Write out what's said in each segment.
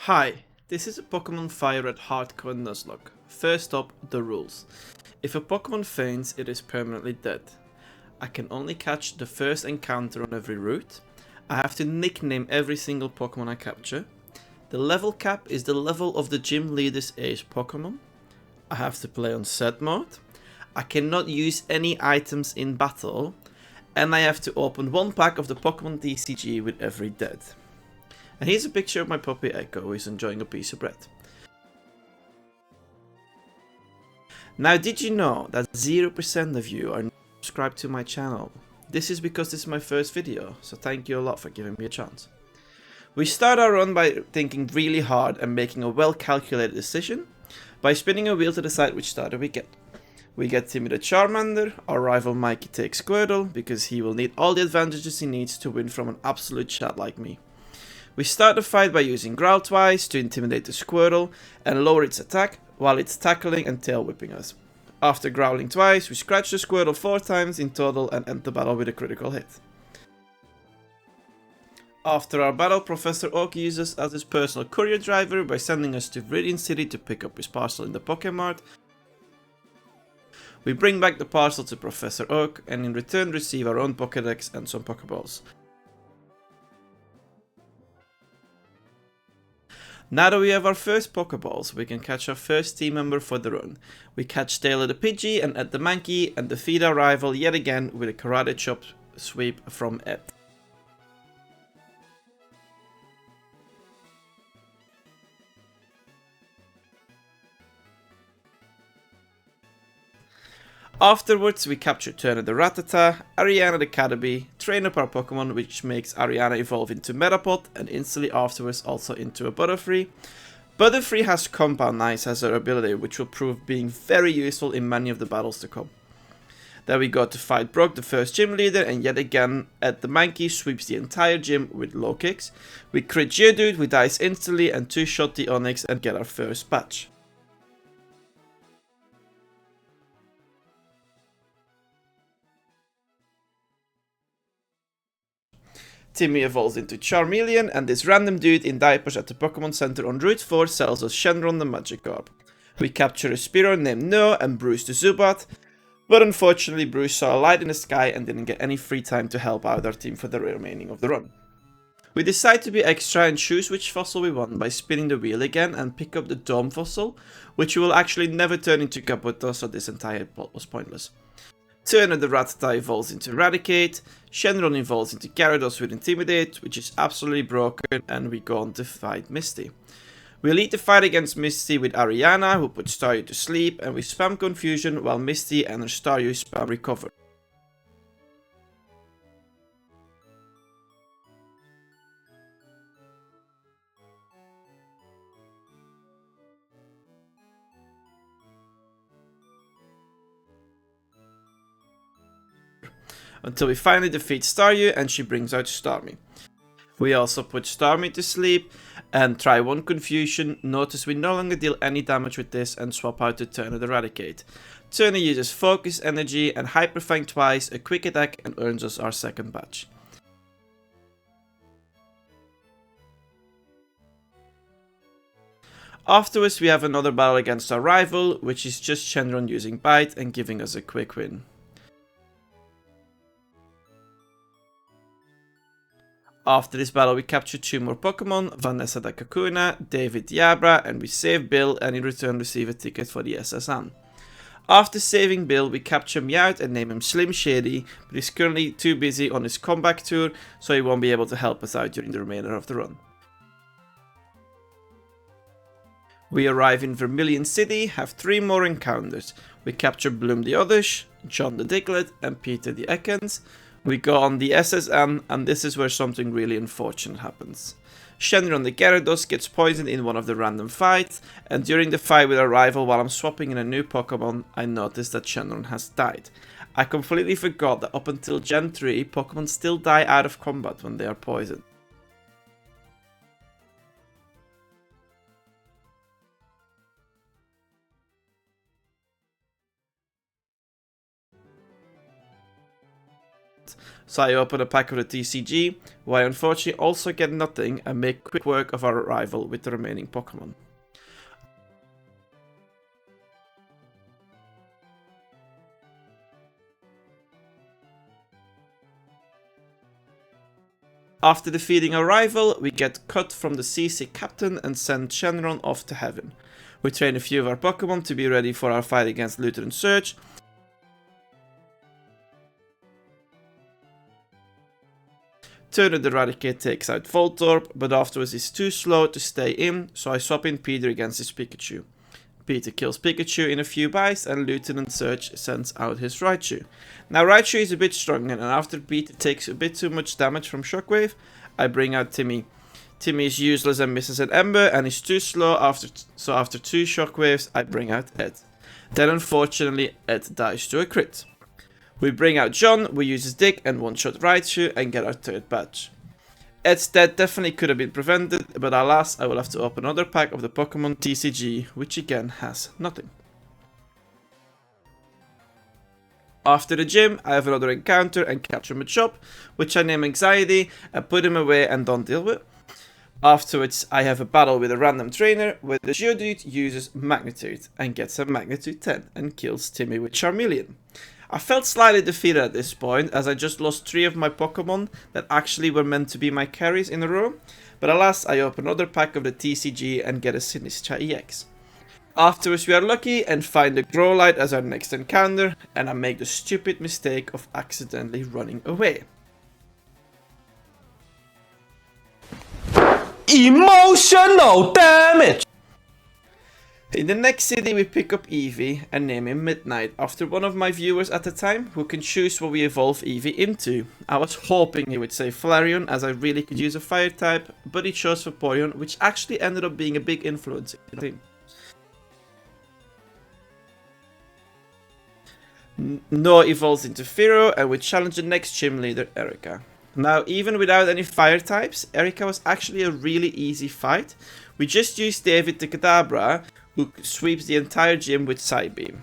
Hi, this is a Pokemon Fire Red Hardcore Nuzlocke. First up, the rules. If a Pokemon faints, it is permanently dead. I can only catch the first encounter on every route. I have to nickname every single Pokemon I capture. The level cap is the level of the gym leader's age Pokemon. I have to play on set mode. I cannot use any items in battle. And I have to open one pack of the Pokemon TCG with every dead. And here's a picture of my puppy Echo, who is enjoying a piece of bread. Now, did you know that 0% of you are not subscribed to my channel? This is because this is my first video, so thank you a lot for giving me a chance. We start our run by thinking really hard and making a well-calculated decision by spinning a wheel to decide which starter we get. We get Timmy the Charmander, our rival Mikey takes Squirtle because he will need all the advantages he needs to win from an absolute chat like me. We start the fight by using Growl twice to intimidate the Squirtle and lower its attack while it's tackling and tail whipping us. After growling twice, we scratch the Squirtle 4 times in total and end the battle with a critical hit. After our battle, Professor Oak uses us as his personal courier driver by sending us to Viridian City to pick up his parcel in the Pokemart. We bring back the parcel to Professor Oak and in return receive our own Pokédex and some Pokéballs. Now that we have our first Pokeballs, we can catch our first team member for the run. We catch Taylor the Pidgey and Ed the Mankey and defeat our rival yet again with a Karate Chop sweep from Ed. Afterwards, we capture Turner the Rattata, Ariana the Caterpie, train up our Pokemon, which makes Ariana evolve into Metapod and instantly afterwards also into a Butterfree. Butterfree has Compound Nice as her ability, which will prove being very useful in many of the battles to come. Then we go to fight Brock, the first gym leader, and yet again, Ed the Mankey sweeps the entire gym with low kicks. We crit Geodude, we dice instantly and 2-shot the Onix and get our first patch. Timmy evolves into Charmeleon, and this random dude in diapers at the Pokemon Center on Route 4 sells us Shenron the Magikarp. We capture a Spearow named No and Bruce the Zubat, but unfortunately Bruce saw a light in the sky and didn't get any free time to help out our team for the remaining of the run. We decide to be extra and choose which fossil we want by spinning the wheel again and pick up the Dome fossil, which will actually never turn into Kabuto, so this entire plot was pointless. Turner the Rattata evolves into Eradicate, Shenron evolves into Gyarados with Intimidate, which is absolutely broken, and we go on to fight Misty. We lead the fight against Misty with Ariana, who puts Staryu to sleep, and we spam Confusion while Misty and her Staryu spam Recover. Until we finally defeat Staryu and she brings out Starmie. We also put Starmie to sleep and try one Confusion. Notice we no longer deal any damage with this and swap out to Turner the Eradicate. Turner uses Focus Energy and Hyper Fang twice, a quick attack, and earns us our second badge. Afterwards we have another battle against our rival, which is just Shenron using Bite and giving us a quick win. After this battle we capture 2 more Pokemon, Vanessa the Kakuna, David the Abra, and we save Bill and in return receive a ticket for the SSN. After saving Bill we capture Meowth and name him Slim Shady, but he's currently too busy on his comeback tour, so he won't be able to help us out during the remainder of the run. We arrive in Vermilion City, have 3 more encounters. We capture Bloom the Oddish, John the Diglett, and Peter the Ekans. We go on the SSN, and this is where something really unfortunate happens. Shenron the Gyarados gets poisoned in one of the random fights, and during the fight with our rival while I'm swapping in a new Pokemon, I noticed that Shenron has died. I completely forgot that up until Gen 3, Pokemon still die out of combat when they are poisoned. So I open a pack of the TCG, where I unfortunately also get nothing and make quick work of our rival with the remaining Pokemon. After defeating our rival, we get cut from the seasick captain and send Shenron off to heaven. We train a few of our Pokemon to be ready for our fight against Lutheran Surge. Turner the Raticate takes out Voltorb, but afterwards is too slow to stay in, so I swap in Peter against his Pikachu. Peter kills Pikachu in a few bites and Lieutenant Surge sends out his Raichu. Now Raichu is a bit stronger, and after Peter takes a bit too much damage from Shockwave, I bring out Timmy. Timmy is useless and misses an Ember and is too slow, so after 2 Shockwaves I bring out Ed. Then unfortunately Ed dies to a crit. We bring out John, we use his Dig and one-shot Raichu and get our 3rd badge. Ed's death definitely could have been prevented, but alas, I will have to open another pack of the Pokemon TCG, which again has nothing. After the gym, I have another encounter and capture Machop, which I name Anxiety and put him away and don't deal with. Afterwards, I have a battle with a random trainer where the Geodude uses Magnitude and gets a Magnitude 10 and kills Timmy with Charmeleon. I felt slightly defeated at this point, as I just lost 3 of my Pokemon that actually were meant to be my carries in a row, but alas, I open another pack of the TCG and get a Sinistcha EX. Afterwards we are lucky and find the Growlite as our next encounter, and I make the stupid mistake of accidentally running away. Emotional damage! In the next city we pick up Eevee and name him Midnight, after one of my viewers at the time who can choose what we evolve Eevee into. I was hoping he would say Flareon, as I really could use a fire type, but he chose Vaporeon, which actually ended up being a big influence in the team. Noah evolves into Firo and we challenge the next gym leader, Erika. Now, even without any fire types, Erika was actually a really easy fight. We just used David the Kadabra, who sweeps the entire gym with Psybeam.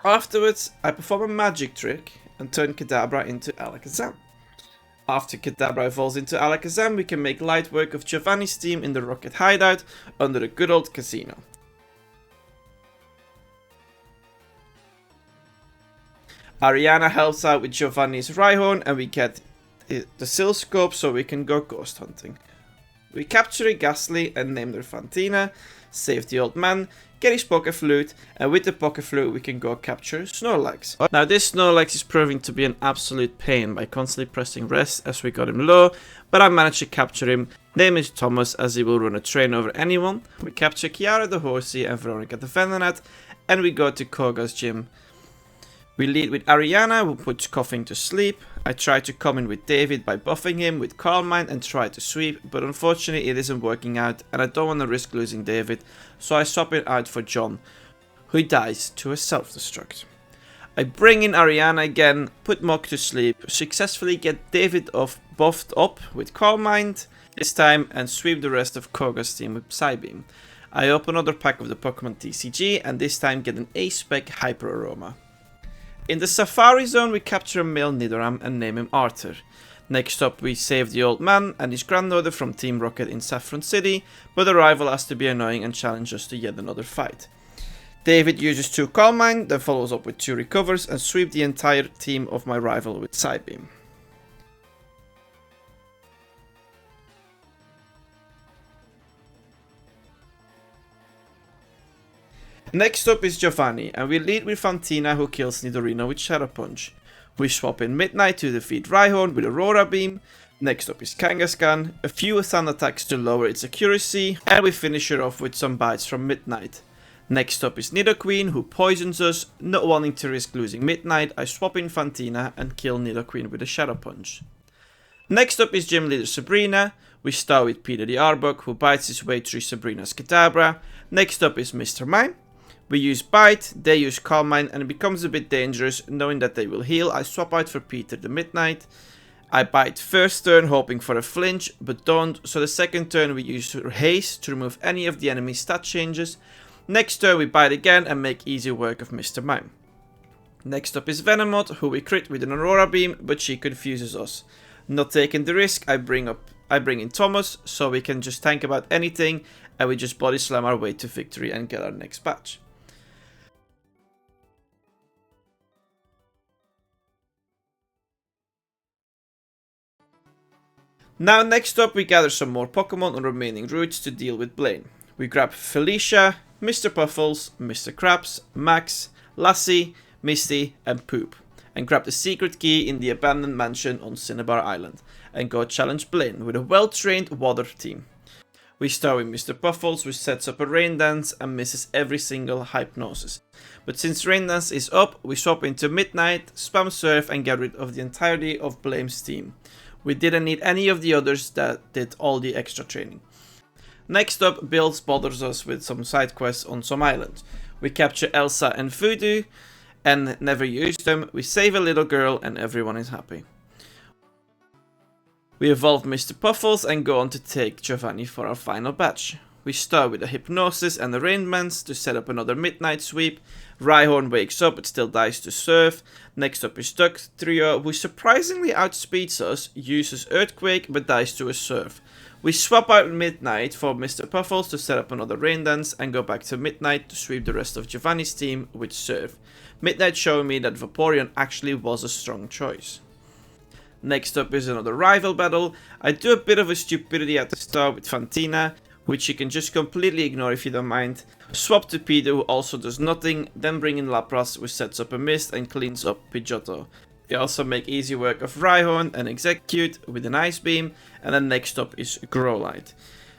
Afterwards, I perform a magic trick and turn Kadabra into Alakazam. After Kadabra evolves into Alakazam, we can make light work of Giovanni's team in the Rocket Hideout under the good old casino. Ariana helps out with Giovanni's Rhyhorn and we get the Silscope so we can go ghost hunting. We capture a Ghastly and name her Fantina, save the old man, get his Poké Flute, and with the Poké Flute we can go capture Snorlax. Now this Snorlax is proving to be an absolute pain by constantly pressing rest as we got him low, but I managed to capture him. Name is Thomas, as he will run a train over anyone. We capture Kiara the Horsey and Veronica the Venonat, and we go to Koga's gym. We lead with Ariana, who puts Coughing to sleep. I try to come in with David by buffing him with Calm Mind and try to sweep, but unfortunately it isn't working out and I don't want to risk losing David, so I swap it out for John, who dies to a self-destruct. I bring in Ariana again, put Mok to sleep, successfully get David buffed up with Calm Mind this time and sweep the rest of Koga's team with Psybeam. I open another pack of the Pokemon TCG and this time get an A-Spec Hyper Aroma. In the Safari Zone we capture a male Nidoram and name him Arthur. Next up we save the old man and his granddaughter from Team Rocket in Saffron City, but the rival has to be annoying and challenge us to yet another fight. David uses 2 Calm Mind, then follows up with 2 Recovers and sweep the entire team of my rival with Psybeam. Next up is Giovanni, and we lead with Fantina, who kills Nidorino with Shadow Punch. We swap in Midnight to defeat Rhyhorn with Aurora Beam. Next up is Kangaskhan, a few Sun attacks to lower its accuracy, and we finish her off with some bites from Midnight. Next up is Nidoqueen, who poisons us. Not wanting to risk losing Midnight, I swap in Fantina and kill Nidoqueen with a Shadow Punch. Next up is Gym Leader Sabrina. We start with Peter the Arbok, who bites his way through Sabrina's Kadabra. Next up is Mr. Mime. We use Bite, they use Calm Mind, and it becomes a bit dangerous. Knowing that they will heal, I swap out for Peter the Midnight. I bite first turn, hoping for a flinch, but don't, so the second turn we use Haste to remove any of the enemy's stat changes. Next turn we bite again and make easy work of Mr. Mime. Next up is Venomot, who we crit with an Aurora Beam, but she confuses us. Not taking the risk, I bring in Thomas, so we can just tank about anything, and we just body slam our way to victory and get our next batch. Now next up we gather some more Pokemon on remaining routes to deal with Blaine. We grab Felicia, Mr. Puffles, Mr. Krabs, Max, Lassie, Misty and Poop, and grab the secret key in the abandoned mansion on Cinnabar Island, and go challenge Blaine with a well-trained water team. We start with Mr. Puffles, who sets up a rain dance and misses every single hypnosis. But since rain dance is up, we swap into Midnight, spam surf and get rid of the entirety of Blaine's team. We didn't need any of the others that did all the extra training. Next up, Bill bothers us with some side quests on some islands. We capture Elsa and Voodoo and never use them. We save a little girl and everyone is happy. We evolve Mr. Puffles and go on to take Giovanni for our final batch. We start with a Hypnosis and a Rain Dance to set up another Midnight Sweep. Rhyhorn wakes up but still dies to Surf. Next up is Duck Trio, who surprisingly outspeeds us, uses Earthquake but dies to a Surf. We swap out Midnight for Mr. Puffles to set up another Rain Dance and go back to Midnight to sweep the rest of Giovanni's team with Surf. Midnight showing me that Vaporeon actually was a strong choice. Next up is another rival battle. I do a bit of a stupidity at the start with Fantina, which you can just completely ignore if you don't mind. Swap to Peter, who also does nothing, then bring in Lapras, which sets up a mist and cleans up Pidgeotto. We also make easy work of Rhyhorn and Execute with an Ice Beam, and then next up is Growlite.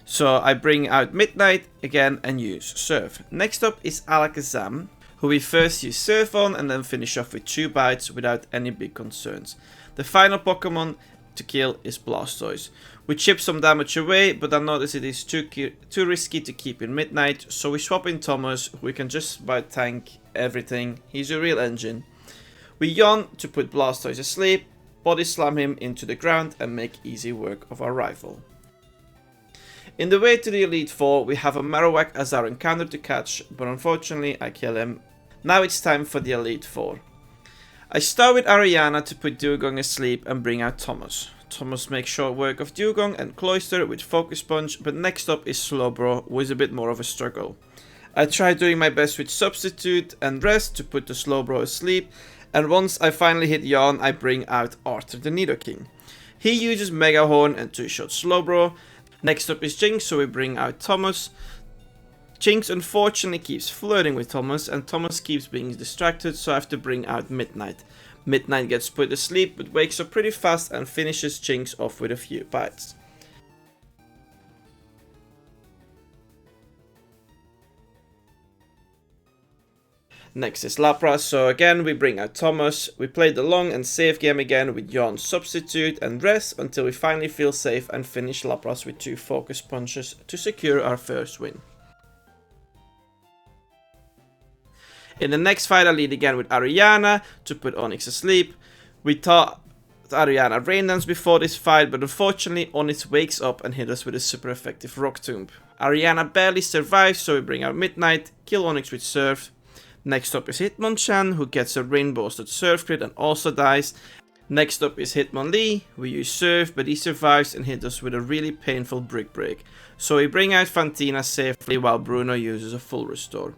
So I bring out Midnight again and use Surf. Next up is Alakazam, who we first use Surf on and then finish off with 2 bites without any big concerns. The final Pokemon to kill is Blastoise. We chip some damage away, but I notice it is too risky to keep in Midnight, so we swap in Thomas, who we can just about tank everything. He's a real engine. We yawn to put Blastoise asleep, body slam him into the ground and make easy work of our rival. In the way to the Elite Four, we have a Marowak as our encounter to catch, but unfortunately I kill him. Now it's time for the Elite Four. I start with Ariana to put Dewgong asleep and bring out Thomas. Thomas makes short work of Dewgong and Cloyster with Focus Punch, but next up is Slowbro, who is a bit more of a struggle. I try doing my best with Substitute and Rest to put the Slowbro asleep, and once I finally hit Yawn, I bring out Arthur the Nidoking. He uses Mega Horn and 2-shot Slowbro. Next up is Jinx, so we bring out Thomas. Jinx unfortunately keeps flirting with Thomas, and Thomas keeps being distracted, so I have to bring out Midnight. Midnight gets put to sleep, but wakes up pretty fast and finishes Jinx off with a few bites. Next is Lapras, so again we bring out Thomas. We play the long and safe game again with Yawn, Substitute and Rest until we finally feel safe and finish Lapras with 2 Focus Punches to secure our first win. In the next fight I lead again with Ariana to put Onix asleep. We taught Ariana Rain Dance before this fight, but unfortunately Onix wakes up and hits us with a super effective Rock Tomb. Ariana barely survives, so we bring out Midnight, kill Onix with Surf. Next up is Hitmonchan, who gets a rain-boosted Surf crit and also dies. Next up is Hitmonlee. We use Surf, but he survives and hits us with a really painful Brick Break. So we bring out Fantina safely while Bruno uses a full restore.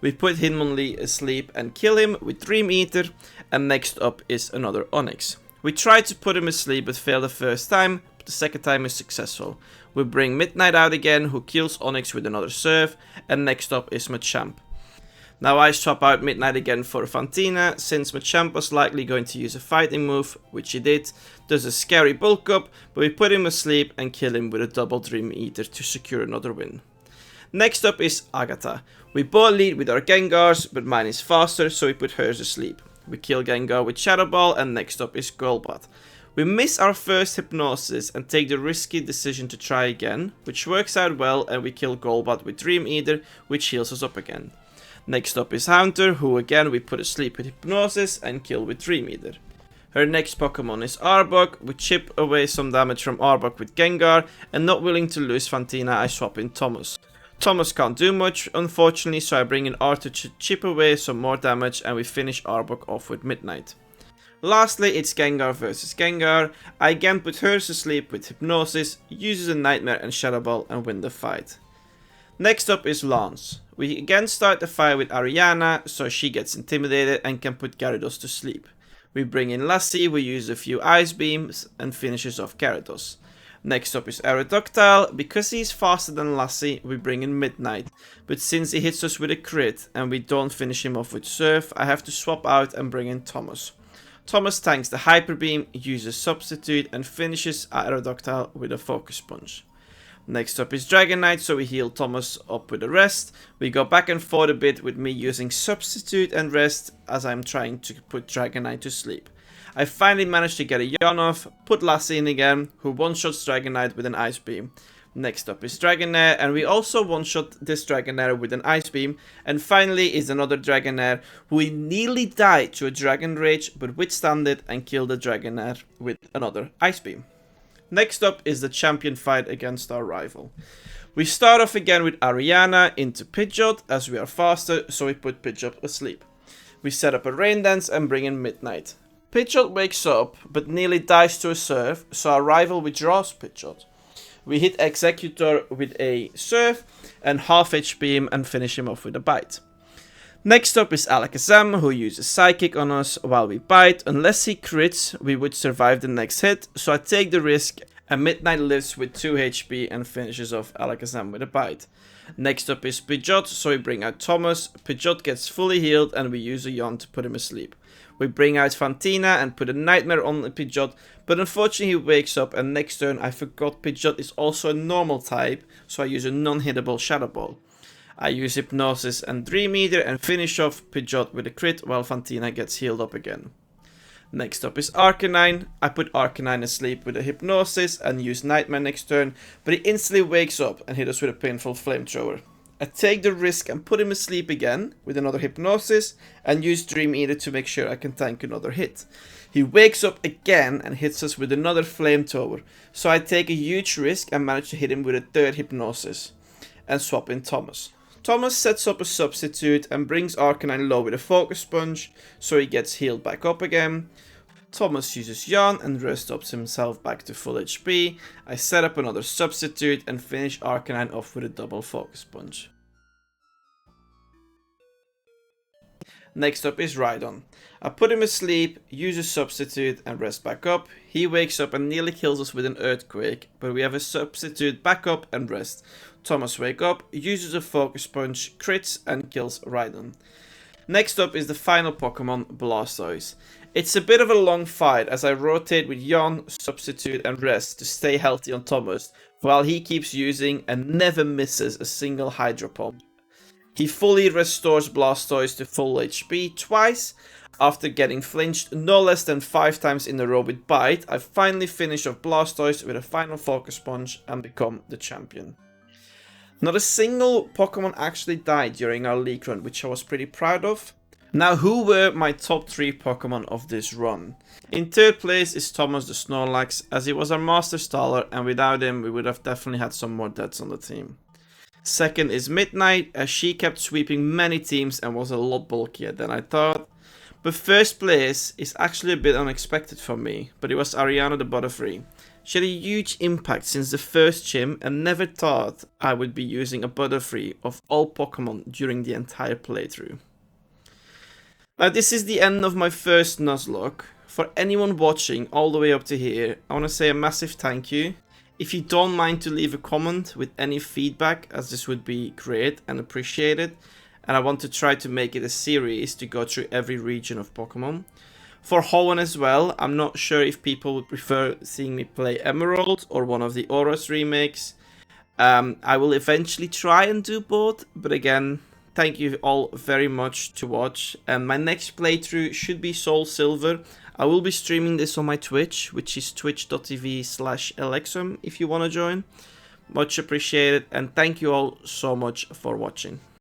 We put Hitmonlee asleep and kill him with Dream Eater, and next up is another Onix. We tried to put him asleep but failed the first time, but the second time is successful. We bring Midnight out again, who kills Onix with another Surf, and next up is Machamp. Now I swap out Midnight again for Fantina, since Machamp was likely going to use a fighting move, which he did. Does a scary bulk up, but we put him asleep and kill him with a double Dream Eater to secure another win. Next up is Agatha. We both lead with our Gengars, but mine is faster, so we put hers asleep. We kill Gengar with Shadow Ball, and next up is Golbat. We miss our first Hypnosis and take the risky decision to try again, which works out well, and we kill Golbat with Dream Eater, which heals us up again. Next up is Haunter, who again we put asleep with Hypnosis and kill with Dream Eater. Her next Pokemon is Arbok. We chip away some damage from Arbok with Gengar, and not willing to lose Fantina, I swap in Thomas. Thomas can't do much, unfortunately, so I bring in Arthur to chip away some more damage, and we finish Arbok off with Midnight. Lastly, it's Gengar versus Gengar. I again put hers to sleep with Hypnosis, uses a Nightmare and Shadow Ball, and win the fight. Next up is Lance. We again start the fight with Ariana, so she gets intimidated and can put Gyarados to sleep. We bring in Lassie, we use a few Ice Beams, and finishes off Gyarados. Next up is Aerodactyl. Because he's faster than Lassie, we bring in Midnight. But since he hits us with a crit and we don't finish him off with Surf, I have to swap out and bring in Thomas. Thomas tanks the Hyper Beam, uses Substitute, and finishes Aerodactyl with a Focus Punch. Next up is Dragonite, so we heal Thomas up with a Rest. We go back and forth a bit with me using Substitute and Rest as I'm trying to put Dragonite to sleep. I finally managed to get a yawn off, put Lassie in again, who one-shots Dragonite with an Ice Beam. Next up is Dragonair, and we also one-shot this Dragonair with an Ice Beam. And finally is another Dragonair, who nearly died to a Dragon Rage, but withstand it and killed the Dragonair with another Ice Beam. Next up is the champion fight against our rival. We start off again with Ariana into Pidgeot, as we are faster, so we put Pidgeot asleep. We set up a Rain Dance and bring in Midnight. Pidgeot wakes up, but nearly dies to a Surf, so our rival withdraws Pidgeot. We hit Executor with a Surf and half HP him and finish him off with a Bite. Next up is Alakazam, who uses Psychic on us while we bite. Unless he crits, we would survive the next hit, so I take the risk, and Midnight lives with 2 HP and finishes off Alakazam with a Bite. Next up is Pidgeot, so we bring out Thomas. Pidgeot gets fully healed and we use a yawn to put him asleep. We bring out Fantina and put a Nightmare on Pidgeot, but unfortunately he wakes up, and next turn I forgot Pidgeot is also a normal type, so I use a non-hittable Shadow Ball. I use Hypnosis and Dream Eater and finish off Pidgeot with a crit while Fantina gets healed up again. Next up is Arcanine. I put Arcanine asleep with a Hypnosis and use Nightmare next turn, but he instantly wakes up and hits us with a painful Flamethrower. I take the risk and put him asleep again with another Hypnosis and use Dream Eater to make sure I can tank another hit. He wakes up again and hits us with another Flamethrower, so I take a huge risk and manage to hit him with a third Hypnosis and swap in Thomas. Thomas sets up a Substitute and brings Arcanine low with a Focus Punch, so he gets healed back up again. Thomas uses Yawn and rest ups himself back to full HP. I set up another Substitute and finish Arcanine off with a double Focus Punch. Next up is Rhydon. I put him asleep, use a Substitute and rest back up. He wakes up and nearly kills us with an Earthquake, but we have a Substitute back up and rest. Thomas wakes up, uses a Focus Punch, crits and kills Rhydon. Next up is the final Pokemon, Blastoise. It's a bit of a long fight as I rotate with Yawn, Substitute and Rest to stay healthy on Thomas, while he keeps using and never misses a single Hydro Pump. He fully restores Blastoise to full HP twice. After getting flinched no less than 5 times in a row with Bite, I finally finish off Blastoise with a final Focus Punch and become the champion. Not a single Pokemon actually died during our league run, which I was pretty proud of. Now, who were my top 3 Pokemon of this run? In third place is Thomas the Snorlax, as he was our Master Staller, and without him we would have definitely had some more deaths on the team. Second is Midnight, as she kept sweeping many teams and was a lot bulkier than I thought. But first place is actually a bit unexpected for me, but it was Ariana the Butterfree. She had a huge impact since the first gym and never thought I would be using a Butterfree of all Pokemon during the entire playthrough. Now this is the end of my first Nuzlocke. For anyone watching all the way up to here, I want to say a massive thank you. If you don't mind to leave a comment with any feedback, as this would be great and appreciated. And I want to try to make it a series to go through every region of Pokemon. For Hoenn as well, I'm not sure if people would prefer seeing me play Emerald or one of the Auras remakes. I will eventually try and do both, but again, thank you all very much to watch. And my next playthrough should be Soul Silver. I will be streaming this on my Twitch, which is twitch.tv/Elexum if you want to join. Much appreciated, and thank you all so much for watching.